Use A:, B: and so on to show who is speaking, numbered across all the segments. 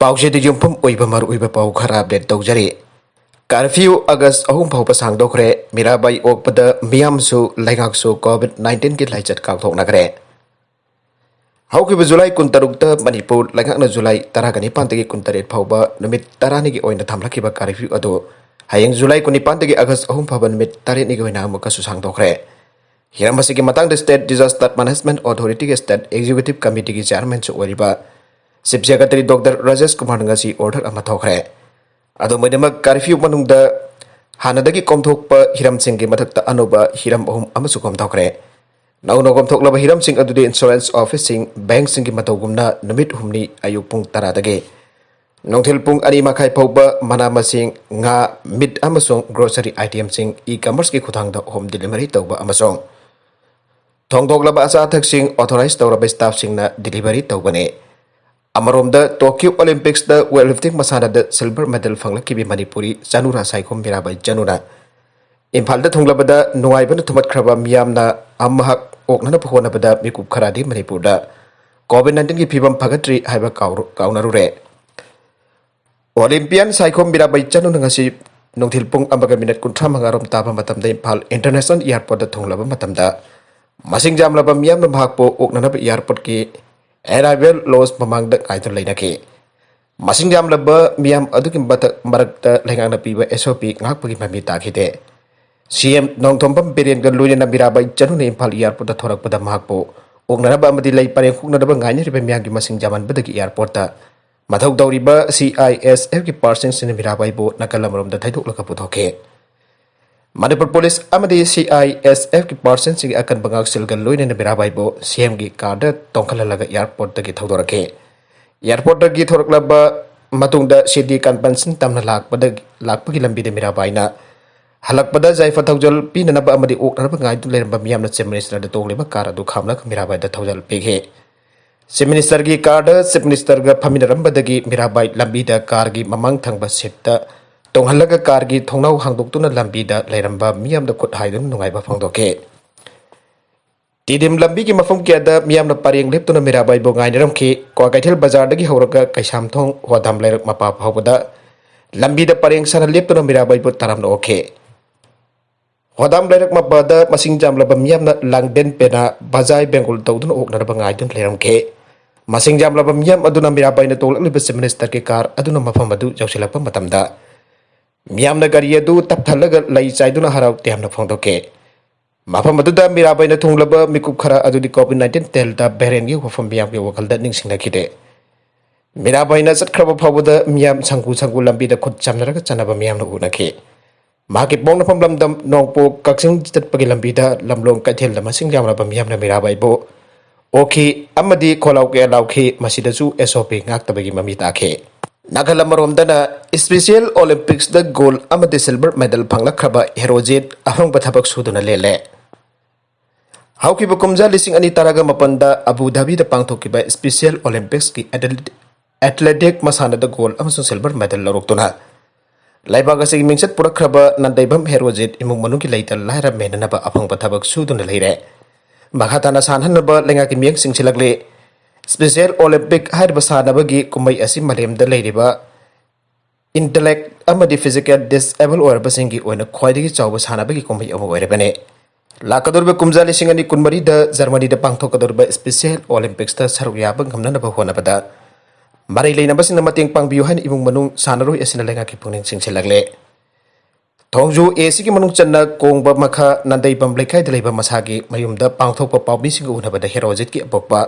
A: Pausi di jumpum oi bamar oi bapau khara update tawjari. Curfew August ahum phau pasang dokre Mirabai ok pada miam su laingak su COVID-19 ki laichat kang thok nagre. Hau ki Julai kuntarukta Manipur laingak na Julai taragani pantagi kuntaret phau ba numit tarani ki oina thamlaki ba curfew ado hayang Julai kuni pantagi August ahum phau ba numit taret ni oina amuka susang dokre. Hiram masiki matang the State Disaster Management Authority ke State Executive Committee ki chairman su oriba Chief Secretary Dr. Rajesh Kumar ngasi order ama thokre. Ado medemak curfew manungda hanadagi komthokpa Hiram Singh ki mathakta anoba Hiram ahum amasu komthokre. Nauno komthoklaba Hiram Singh adudi insurance office sing bank sing ki matawgumna numit humni ayuk pung taradage. Nongthil pung ani makai phauba mana masing nga meat amasong grocery item sing e-commerce ki khutangda home delivery tawba amasong thongdoklaba asa thak sing authorized tawraba staff sing na delivery tawbane. Amaromda Tokyo Olympics da weightlifting masana da silver medal fanglakibi Manipuri Janura Saikhom Mirabai Janura. Imphal da thunglabada nuaibana thumat khraba miyamna amhak oknana phona bada mikup kharadi Manipur da COVID-19 ki phibam phagatri haiba kaunarure. Olympian Saikhom Mirabai Janura ngasi nongthilpung ambaga minute kunthra mangarom taba matamda Imphal International Airport da thunglaba matamda masing jamlaba miyamna bhakpo oknana airport ki arrival laws mamangda kaidon lainake masing jam laba miam aduki marakta lengang na piba SOP ngakpagi mami takite CM nongthompam perian gan luina na Mirabai Janura Imphal airport da thorak pada mahakpo oknaraba amadi lai pareng khuknaraba ngaini riba miyangi masing jaman badagi airport ta mathau dawriba CISF ki parsing sin Mirabai bo nakalamrom da thaidok laka puthoke Manipur Police amadi CISF ki parsing sing akan bangak silgan luina na Mirabai bo CM ki kada tongkhalalaga airport da ki thodorake airport da ki thoraklaba matungda city convention tamna lakpagi lambi de Mirabai na halakpada jaifa thaujal pinanaba amadi oknaraba ngaidu leramba miyamna chief minister da togleba kar adu khamla Mirabai da thaujal peghe chief minister ki kada chief minister ga phaminaramba dagi Mirabai lambi da kar gi mamang thangba seat da Tonghalaga kargi thongnau hangdoktuna lambida lairamba miyamda khut haidun nungaiba phangdoke tidim lambi ki mafum kyada miyamna pareng leptuna Mirabai bo ngainiram ki Kwakaithel bazar dagi horaga Kaisamthong hodam lairak mapa phawbada lambida pareng sana leptuna Mirabai bo taramna oke hodam lairak mapada masing jamlaba miyamna langden pena bazai Bengal tawdun oknaraba ngaidun lairam ke masing jamlaba miyam aduna Mirabai na tolak liba minister ke kar aduna mafam adu jausilapa matamda Miyamna gari adu tapthalaga lai chaiduna harau tiamna phongdoke mafam aduda Mirabai na thunglaba mikup khara adudi COVID-19 telda beren gi wafam miyam gi wakalda ningsingna kide Mirabai na chatkraba phawda miyam sangku lambi da khut chamnaraga chanaba miyam na unake maki pongna pham lamdam nongpo kaksing chatpagi lambi da lamlong kaithel da masing jamraba miyam na Mirabai bo oki amadi kholau ke lauki masidasu SOP ngaktabagi mami take Nagalamoromdana Special Olympics da gold amadi silver medal phanglakhraba Herojit ahong bathabak suduna lele Hauki bukumja lising ani taraga mapanda Abu Dhabi da pangthokiba Special Olympics ki athletic masana da gold amasung silver medal loroktuna Laibaga sig mingsat purakhraba nandaibam Herojit imung manung ki leital laira menanaba ahong bathabak suduna leire Makhatana sanhanaba lenga ki mieng singsilakle Special Olympic har basana bagi kumai asim malem da leiriba intellect amadi physical disable or basingi oina khwaidagi chawba sana bagi kumai amo oirebane lakadurbe kumjali singani kunmari da Germany da pangthokadurba Special Olympics da sarukya bang hamna na bahona bada marai leina basing na mating pangbiu han imung manung sanaroi asina lenga ki pungning singsilagle thongju AC ki manung channa kongba makha nandai bam lekai da leiba masagi mayumda pangthokpa pawbi singu unabada herojit ki apokpa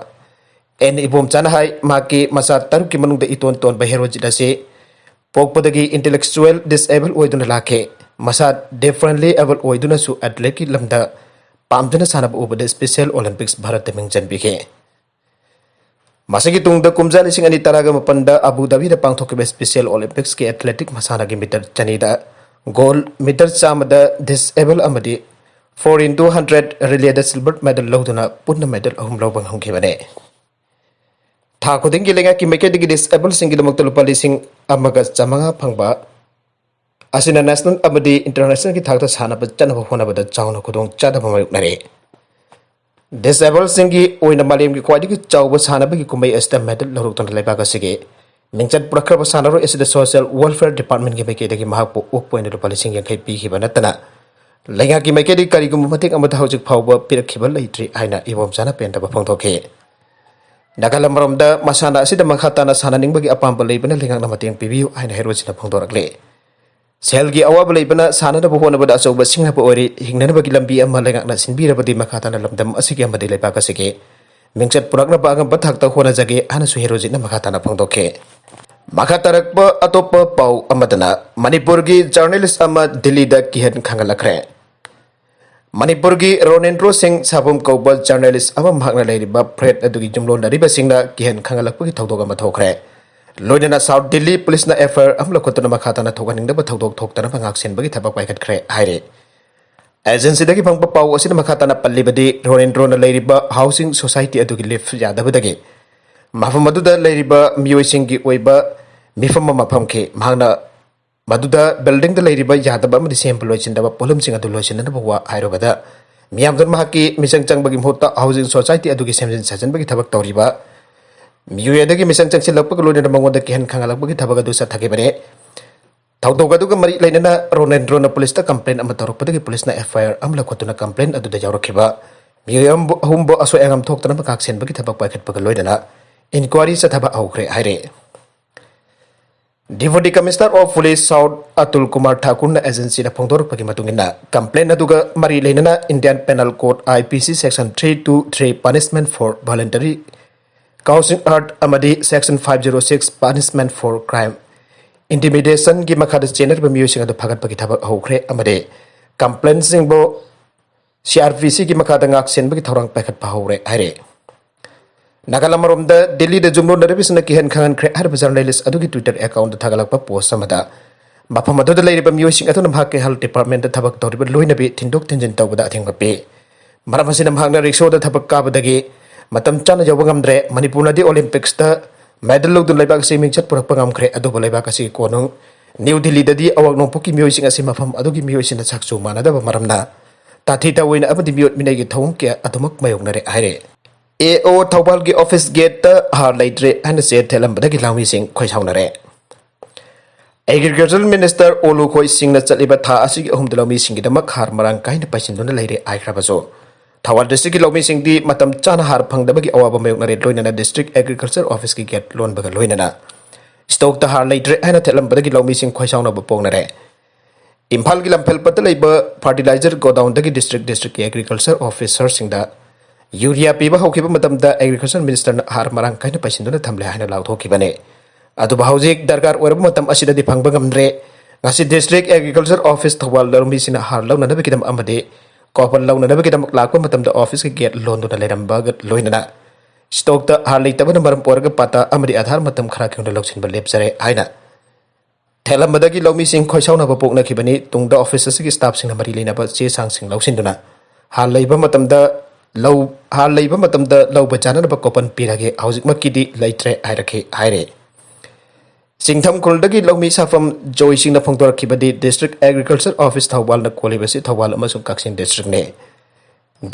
A: En ibom chanahai maki masa taru ki manung da iton ton ba Herojit ase pokpadagi intellectual disable oiduna lake masa differently able oiduna su atleti lamda pamduna sanab ubada Special Olympics Bharat teming janbike masagi tungda kumja lising ani taraga mapanda Abu Dhabi da pangthokiba Special Olympics ki athletic masana gi meter chanida gold meter chamada disable amadi 4x100 relay da silver medal loduna punna medal ahum lobang hongkibane Thakuding gilenga ki meke digi disable singi damakta lupa lising amaga chamanga phangba asina national amadi international ki thakta sana ba chanaba hona bada chawna khudong chadaba mayuk nare disable singi oina malem ki kwadi ki chawba sana ba ki kumai asta medal loruk ton laiba ka sige Mingchat Prakraba Sanaro is the Social Welfare Department ki maike dagi mahakpo okpo ina rupa lising yang kai pi khiba natana lenga ki maike di karigum matik amata haujik phawba pirak khiba leitri aina ibom sana penta ba phangthoke nagalam romda masana asida makhatana sananing bagi apam balai bana lenga na mateng pibiu aina herosina phangdorakle selgi awab lei bana sana da bohona bada so ba singha po ori hingna bagi lambi amma lenga na sinbira badi makhatana lamdam asiki amma dei lepa kasike mingchat purakna ba angam bathak ta khona jage ana su herosina makhatana phangdoke Makatarak pa atopa pau amadana Manipur gi journalist ama Delhi da kihan khangalakre Manipur gi Ronendro Singh sabum kauba journalist ama mahakna leiriba Fred adugi jumlon dariba singna kihan khangalakpa gi thaudok ama thokre loinana South Delhi police na FIR amla khotana makhatana thoganing da thaudok thoktana bangak sen bagi thabak paikat khre haire agency dagi bangpa pau asina makhatana pallibadi Ronendro na leiriba housing society adugi lift yadabadagi mafam aduda leiriba miyoising gi oiba mifam mafam ke mahna maduda building da leiriba yadaba amadi sample loicindaba polum sing adu loicindana bawa hairobada miyam don mahaki misang chang bagi mhota housing society adugi semjin sajan bagi thabak tawriba miyuedagi misang chang silakpa loina mangoda kihan khangalak bagi thabak adu sa thake bare thawdog adu ga mari leinana Ronendro na police ta complaint ama torokpadagi police na FIR amla khotuna complaint adu da jawrakhiba miyam humbo aso engam thoktana bakak sen bagi thabak paikhat pagal loidana inquiry sa thaba aukre haire Deputy Commissioner of Police South Atul Kumar Thakur na agency na phongdor pagi matungina complaint aduga mari leinana Indian Penal Code IPC section 323 punishment for voluntary causing hurt amadi section 506 punishment for crime intimidation gi makhada chener ba music adu phagat pagi thabak hokre amade complaint singbo CRPC gi makhada ngak sen bagi thorang pakhat pahore haire Nagalamoromda Delhi da jumno narabisna kihan khangan kre har journalist adugi Twitter account thagalakpa post samada mafam adu da leiriba miyoising atuna bhake health department da thabak tawriba loina be thindok thinjin tawbada athengpape maramasina bhangna rikshaw da thabak kabadagi matam chana jawbangamdre Manipur di Olympics da medal logdun leibak se mingchat purak pangam kre adu leibak asi konung New Delhi da di awak nongpoki miyoising asi mafam adugi miyoising da saksu manada ba maramna tathita wina abadi miyot minai gi thong ke atumak mayoknare aire AO Thawbal gi office gate har leitre and se thelam badagi lami sing khoi saunare Agricultural Minister Olu Khoi Singh na chaliba tha asigi ahum dalami sing gi damak har marang kaina paisindona leire aikhrabaso Thawal district gi lami sing di matam chana har phangdabagi awaba mayoknare loinana district agriculture office gi gate lon baga loinana stock ta har leitre and thelam badagi lami sing khoi sauna ba pongnare Imphal gi lamphel patalaiba fertilizer godown dagi district agriculture officer singda Yuria piba hokiba matamda agriculture minister na har marang kaina paisindona thamle haina lauthokibane adu bahawjik darkar orba matam asida di phangba ngamre ngasi district agriculture office thawal darmi sina har launa na bekidam amade kopal launa na bekidam lakpa matamda office ke gate londo na leramba gat loinana stock ta har leitaba na maram porga pata amadi adhar matam khara kyung loksin ba lepsare haina thelam badagi lomi sing khoisauna ba pokna kibani tungda office asigi staff sing na mari leina ba che sang sing loksinduna har leiba matamda Lau hal leiba matamda lau bachana na bakopan pirage haujik makidi leitre airake aire Singtham kuldagi laumi safam joy sing na phongtor kibadi district agriculture office thawal na kolibasi thawal amasung kaksin district ne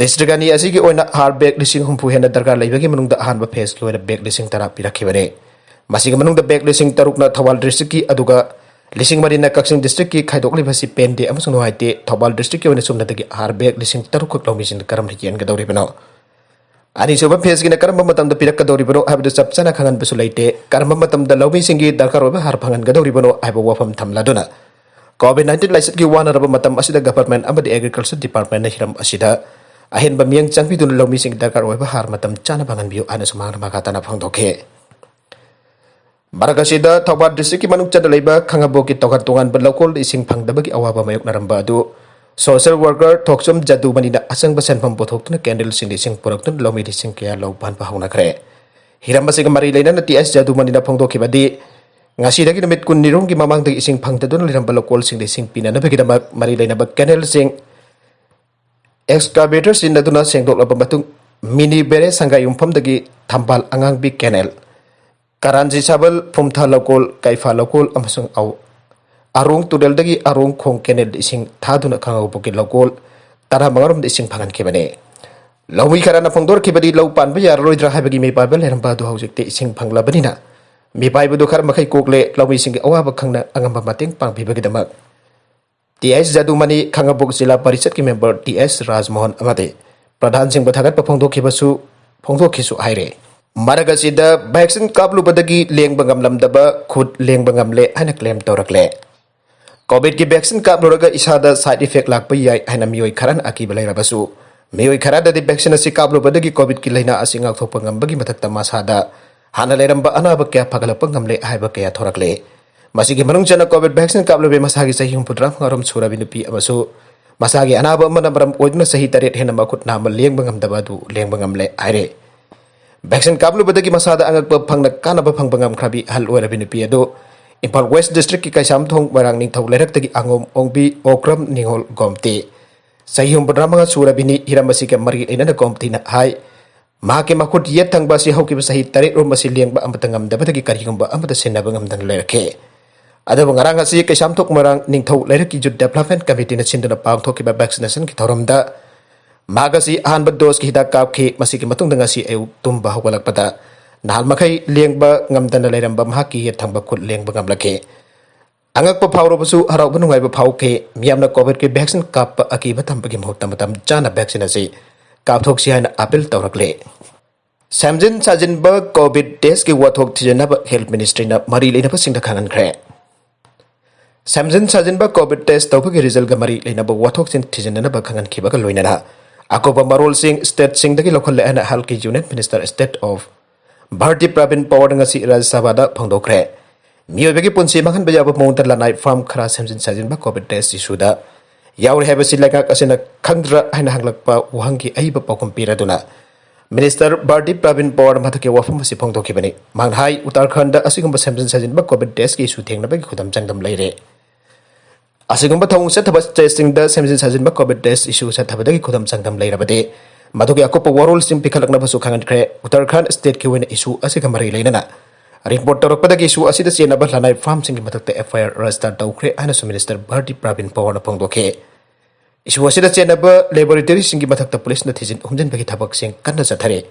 A: district ani asigi oina har bag lising humpu hena darkar leibagi manungda ahanba phase loina bag lising tara pirakibane masiga manungda bag lising taruk na thawal district ki aduga lising marina kaksin district ki khaidok libasi pende amasung nohaite thawal district ki oina sumna dagi har bag lising taruk kak laumi sing karam rikian gadawri bano ani soba phase gi na karam matam da pirak gadawri bano habdu sapsana khangan basulaite karam matam da laumi sing gi darkar oba har phangan gadawri bano aiba wafam thamladuna COVID-19 laiset gi wana raba matam asida government amadi agriculture department na hiram asida ahin ba miyang changpi dun laumi sing darkar oba har matam chana phangan biu ana sumang makata na phangdoke Barakasida Thawbal district ki manuk chada leiba khangabo ki tokat tungan balokol ising phangdabagi awaba mayok naramba adu social worker thokchum jadu manina asang ba senfam pothokna candle sing dising puraktun lomi dising kya lo ban pa hona kre hiramba sig mari leina na ts jadu manina phongdo ki badi ngasi dagi namit kun nirong ki mamang dagi ising phangtadun liramba lokol sing dising pina na bagi damak mari leina ba candle sing excavator sin naduna sing dok batung mini bere sangai umpham dagi thambal angang bi canal Karanji sabal pumtha lokol kaifa lokol amasung au arung tudel dagi arung khong kenel ising thaduna khangau poki lokol tara mangarum ising phangan kebane lawi karana phongdor kibadi lau pan ba yar roidra habagi me pabel heram ba du haujik te ising phangla banina ꯃꯤꯄꯥꯏꯕꯗꯨ ꯈꯔ ꯃꯈꯩ ꯀꯣꯛꯂꯦ ꯂꯧꯃꯤꯁꯤꯡꯒꯤ ꯑꯋꯥꯕ ꯈꯪꯅ ꯑꯉꯝꯕ ꯃꯇꯦꯡ ꯄꯥꯡꯕꯤꯕꯒꯤꯗꯃꯛ TH. ꯖꯥꯗꯨꯃꯅꯤ ꯈꯥꯡꯉꯕꯣꯛ zila ꯄꯔꯤषꯠꯀꯤ member ꯇꯤ.ꯑꯦꯁ. ꯔꯥꯖꯃꯣꯍꯟ ꯑꯃꯗꯤ ꯄ꯭ꯔꯙꯥꯟꯁꯤꯡꯕꯨ ꯊꯥꯒꯠꯄ ꯐꯣꯡꯗꯣꯛꯈꯤꯁꯨ ꯍꯥꯏꯔꯦ ꯃꯔꯛ ꯑꯁꯤꯗ ꯚꯦꯛꯁꯤꯟ ꯀꯥꯞꯂꯨꯕꯗꯒꯤ ꯂꯦꯡꯕ ꯉꯝꯂꯝꯗꯕ ꯈꯨꯠ ꯂꯦꯡꯕ ꯉꯝꯂꯦ ꯍꯥꯏꯅ ꯀ꯭ꯂꯦꯝ ꯇꯧꯔꯛꯂꯦ कोविड की वैक्सीन कापलुरगा इसादा साइड इफेक्ट लाप याई हाइना मियोई खरन अकीब लेरबसु मियोई खराददि वैक्सीन असि कापलुबदगी कोविड की लैना असि ngakthokpa ngambagi mathakta masada hana leramba anaba kya phagalapa ngamle haiba kya thorakle masigi manung chana covid vaccine kaplube masagi sahi humpudra ngarom surabi nupi amasu masagi anaba amana maram oidna sahi taret hena makut nama lengba ngamdaba du lengba ngamle aire vaccine kaplubadagi masada angakpa phangna kanaba phangba ngam khrabi hal orabi nupi ado Impal West District ki kaisam thong barang ning thau lerak tagi angom ongbi okram ningol gomti sayum bernama surabini hiramasi ke mari ina gomti na hai ma ke makut yet thang basi hau ki basahi tarik rom basi liang ba amatangam dapat gi kari ngam ba amata senna bangam dan lerake ada bangarang asi kaisam thok marang ning thau lerak ki jud development committee na sindana pang thok ki ba vaccination ki thoram da magasi ahan ba dos ki hidak kap ki masi ki matung danga si eu tumba hawalak pada nahal makai lengba ngamdana leramba mahaki yet thangba khut lengba ngamlake angak pa phawro basu harau banu ngai ba phaw ke miamna covid ke vaccine kap aki ba thamba gi mohta matam chana vaccine ase kap thok si haina appeal tawrakle samjin sajin ba covid test ki wathok thijana ba health ministry na mari leina ba singda khangan khre samjin sajin ba covid test tawba gi result ga mari leina ba wathok sin thijana ba khangan khiba ga loina na akoba marol sing state sing dagi lokhol le ana hal ki unit minister state of Bharti Pravin Power ngasi Rajya Sabha da phangdokre miyoibagi punsi manghan bajaba montar lanai farm khara samjin sajin ba covid test issue da yaur heba silaka asena khandra haina hanglakpa wahangi aiba pakum piraduna minister Bharti Pravin Power mathake wafam si phangdoki bani manghai Uttarakhand da asigumba samjin sajin ba covid test ki issue thengna bagi khudam changdam leire asigumba thong se thabas testing da samjin sajin ba covid test issue sa thabadagi khudam changdam leirabade Madugi akopa warol sim pikalakna basu khangan kre Uttarakhand state ki wena issue asi ka mari leina na report tarakpada ki issue asi da sena ba lanai farm sing matakta FIR register tawkre ana su minister Bharti Pravin Power na phangdoke issue asi da sena ba laboratory sing ki matakta police na thijin humjin bagi thabak sing kanna chathare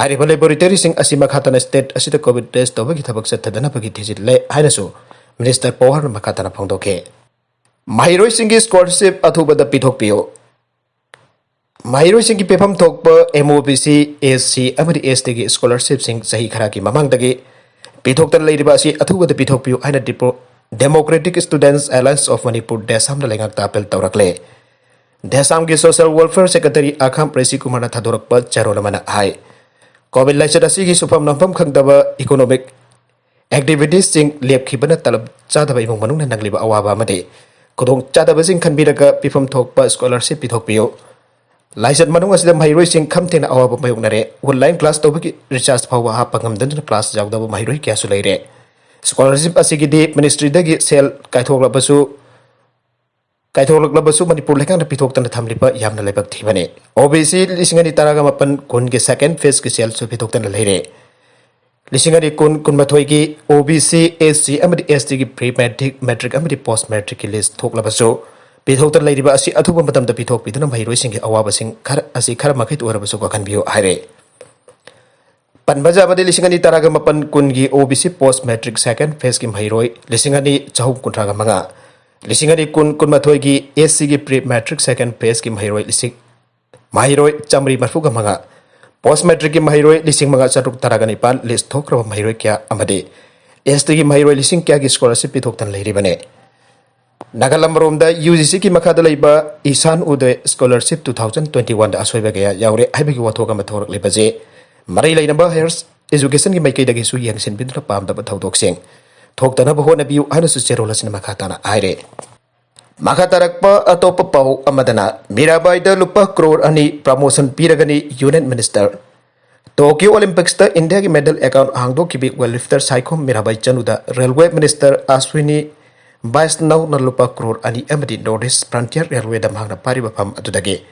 A: hari ba laboratory sing asi makhatana state asi da covid test tawba ki thabak chathadana bagi thijin le haina su minister Power na makhatana phangdoke mahiroi sing ki scholarship athuba da pithok piyo Mahiroi sing pefam thokpa MOBC SC amadi ST gi scholarship sing sahi khara ki mamang dagi pithok tan leiriba asi athuba da pithok piu aina Democratic Students Alliance of Manipur desam na lengak tapel tawrakle desam gi social welfare secretary Akham Presi Kumar na thadorakpa charona mana hai covid laisad asi gi sufam nampham khangdaba economic activities sing lep khibana talab chadaba imong manung na nangliba awaba amade kodong chadaba sing khanbiraga pifam thokpa scholarship pithok piu Laisat manung asidam mahiroi sing khamthena awaba mayoknare online class tawbaki recharge phawa ha pangamdan class jawdaba mahiroi kya su leire scholarship asigi di ministry dagi sel kaitholabasu manipur lekang pithok tan thamlipa yamna lebak thibane OBC lisingani taraga mapan kun ge second phase ki sel su pithok tan leire lisingani kun mathoi gi OBC SC amadi ST gi pre matric amadi post matric ki list thoklabasu pithok tan leiriba asi athuba matam da pithok pidana mahiroi sing awaba sing khar asi khar makai tu arabasu ka kan biyo haire panbaja bade lisingani taraga mapan kun gi OBC post matric second phase ki mahiroi lisingani chahum kuntraga manga lisingani kun mathoi gi SC gi pre matric second phase ki mahiroi chamri marfu ga manga post matric ki mahiroi lising manga chatuk taraga ni pan list thokra mahiroi kya amade ST gi mahiroi lising kya gi scholarship pithok tan leiribane Nagalam da UGC ki makhada leiba Isan Uday Scholarship 2021 da asoiba gaya yaure haibagi wathoka mathorak lebaje marai leinaba higher education ki maikai dagi su yang sin bidra pam da thaudok sing thoktana ba hona biu hana su cherola sin makhatana aire makhatarakpa atopa pau amadana Mirabai da lupa crore ani promotion piragani union minister Tokyo Olympics da India ki medal account hangdo ki bi weightlifter Saikhom Mirabai Chanuda railway minister Ashwini Baisnaw na lupa crore ani amadi Northeast Frontier Railway da mahangna pariba pham adudagi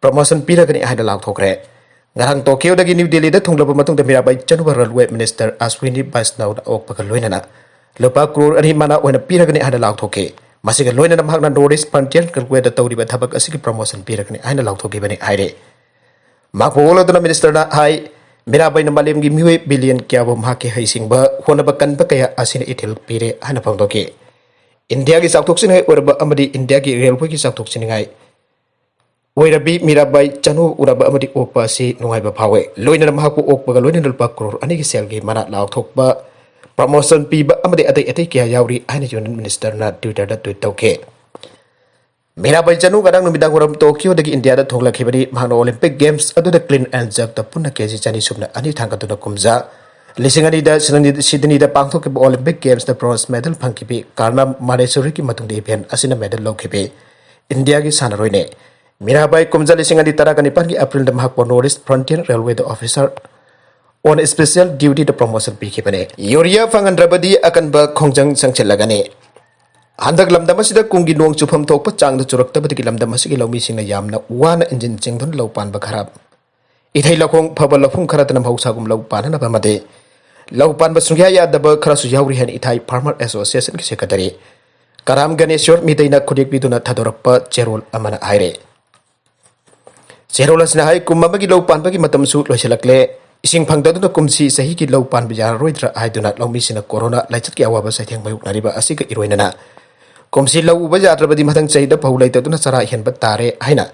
A: promotion piragani haida lakthokre ngarang Tokyo dagi New Delhi da thunglaba matung da Mirabai Chanuba railway minister Ashwini Baisnaw na okpaka loinana lupa crore ani mana oina piragani haida lakthoke masiga loinana mahangna Northeast Frontier Railway da tawriba thabak asigi promotion piragani haida lakthoki bani aire makbolo da minister na hai Mirabai na malem gi miwe billion kya bo ma ke haisingba honaba kanba kaya asina ithil pire hana phangdoke. India gi saktok sin hai urba amadi India gi railway gi saktok sin ngai. Oirabi Mirabai chanu uraba amadi okpa si nungai ba phawe. Loina mahakpu okpa ga loina lulpa crore ani gi sel gi mana law thokba promotion piba amadi atai kya yauri aina union minister na Twitter da tweet tauke. Mirabai chanu kadang numidang uram Tokyo dagi India da thongla khibari mahano Olympic Games adu da clean and jerk da punna keji chani subna ani thangkatuna kumza lisingani da Sydney da pangthok ke Olympic Games da bronze medal phangkibi karna Madesuri ki matung de event asina medal lokhibi India gi sanaroi ne Mirabai kumza lisingani tarakani pan ki April da mahakpo Northeast Frontier Railway da officer on special duty da promotion pi khibane Yoria fangandrabadi akan ba khongjang sangchelagane Handak lamdam asida kungi nuang chupam thokpa changda churaktabadi lamdam asigi laumi singna yamna wana engine chingdon laupan ba kharab ithai lakhong phaba lafung kharatna bhausagum laupan na bamade laupan ba sungya ya daba kharasu yauri han ithai farmer association ki secretary Karam Ganeshwar midaina khudik biduna thadorappa cherol amana haire cherol asna hai kummabagi laupan bagi matam su loiselakle ising phangdaduna kumsi sahi ki laupan bijar roidra haiduna laumi sina corona laichat ki awaba saitheng bayuk nariba asiga iroinana Komsi lau bajadrabadi matang chaida paulai taduna sara henba tare haina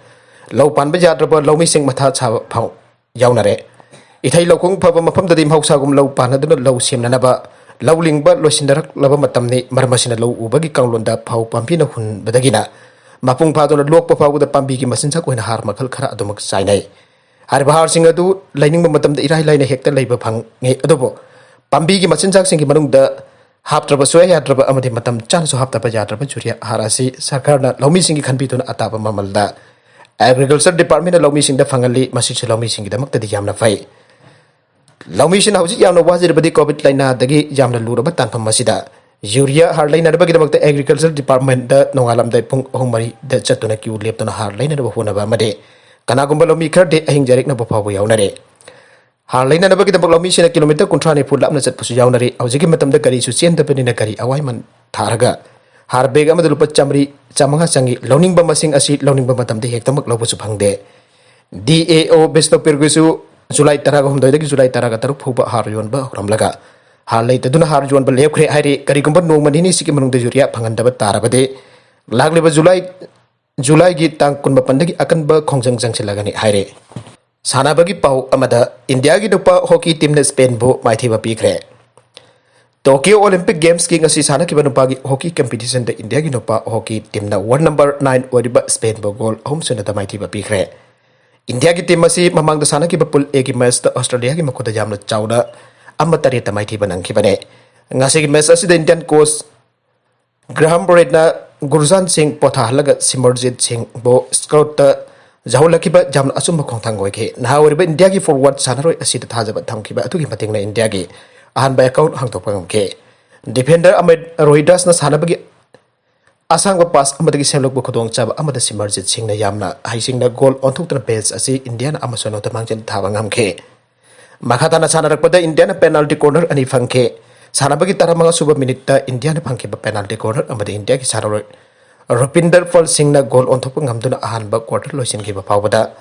A: lau pan bajadraba lau mi sing matha cha phau yaunare ithai lokong phaba mafam dadi mausagum lau pan aduna lau semna ba lau lingba losindarak laba matamni marmasina lau ubagi kanglonda phau pampina hun badagina mapung phaduna lokpa phau da pambi ki masinsa koina har makhal khara adumak sainai har bahar sing adu laining matam da irai laina hekta leiba phang nge adobo pambi ki masinsa sing ki manung da Haptraba soya yatraba amadi matam chan so haptaba yatraba churia harasi sarkar na laumi singi khanbi tuna ataba mamalda agriculture department na laumi sing da fangali masi che laumi singi da makta di yamna fai laumi sin hauji yamna wazir badi covid laina dagi yamna luraba tanpam masida urea har laina da bagi da makta agriculture department da nongalam da pung ohmari da chatuna ki ulep tuna har laina da hona ba made kana gumba laumi khar de ahing jarik na bapabu yaunare har laina na bagi da laumi sina kilometer kuntra ne put lapna chat pusu yaunare aujigi matam da gari su chen da penina gari awai man tharaga har beg amada lupa chamri chamanga changi loning ba masing asi loning ba matam de hektamak lobu su phangde DAO besto pergusu Julai taraga hum doidagi Julai taraga taruk phuba har yon ba ramlaga har lai taduna har yon ba lekhre hairi kari gumba no manini siki manung de juria phangan da ba tarabade lagle ba Julai gi tang kun ba pandagi akan ba khongjang jangsilagani haire Sanabagi pau amada India gi dupa hockey team na Spain bo maithiba pikre Tokyo Olympic Games ki ngasi sana ki banupa gi hockey competition da India gi dupa hockey team na ward number 9 oriba Spain bo goal home suna da maithiba pikre India gi team asi mamang da sana ki bapul e gi match da Australia gi makoda jamna chawda amatari ta maithiba nangkhibane ngasi gi match asi da Indian coach Graham Redna Gurjan Singh potha halaga Simarjit Singh bo scout ta Jahulakiba jamna asum khongthang goike nahawriba India gi forward sanaroi asida thajaba thamkiba atugi matingna India gi ahan by account hangtokpa ngamke defender Ahmed Rohidas na sanabagi asangba pass amadagi semlokba khudong chaba amada Simarjit Singh na yamna haisingna goal onthukna base asi India na amasono tamangchen thaba ngamke makhatana sanarakpada India na penalty corner ani phangke sanabagi taramanga suba minute ta India na phangkiba penalty corner amada India gi sararoi Rupinder Pal Singh na goal on top ngamduna ahanba quarter loisin ki bapawada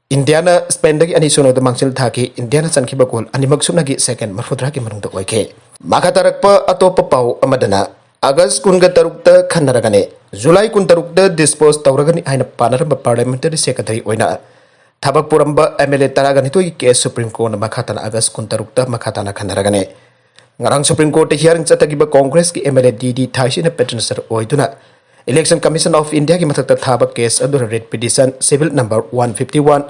A: Indiana Spain dagi ani sono da mangsil thaki Indiana chan ki ba goal ani maksumna gi second marfudra ki manung da oike makatarakpa atopa pau amadana August kunga tarukta khanaragane July kun tarukta dispose tawragani aina panaramba parliamentary secretary oina thabak puramba MLA taragani to ki Supreme Court na makhatana August kun tarukta makhatana khanaragane Ngarang Supreme Court hearing chatagiba Congress ki MLA DD Thaisina Petrensar oiduna Election Commission of India ki mathakta thaba case adu red petition civil number 151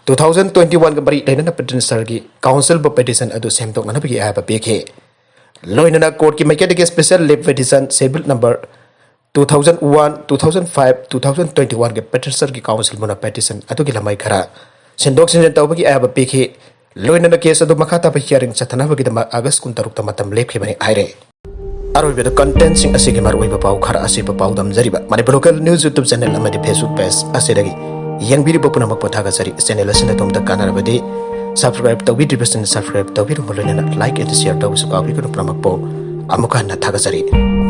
A: 2021 ga bari laina Petrensar ki council ba petition adu semtok na bi aba peke loina court ki maikade ki special lib petition civil number 2001 2005 2021 ga Petrensar ki council mona petition adu ki lamai khara sendok sen tawba ki aba peke Loina na case adu makata pa hearing sa tanaba kita August kun taruk tamatam lepke bani aire aroy bedo content sing asige marway papaw khara asi papaw dam jariba mani local news YouTube channel amadi Facebook page asidagi yang biri bopuna magpathaga jari channel asina tom da kanar bade subscribe to video subscribe to video mulena like and share to sukawi kun pramakpo amukan na thaga jari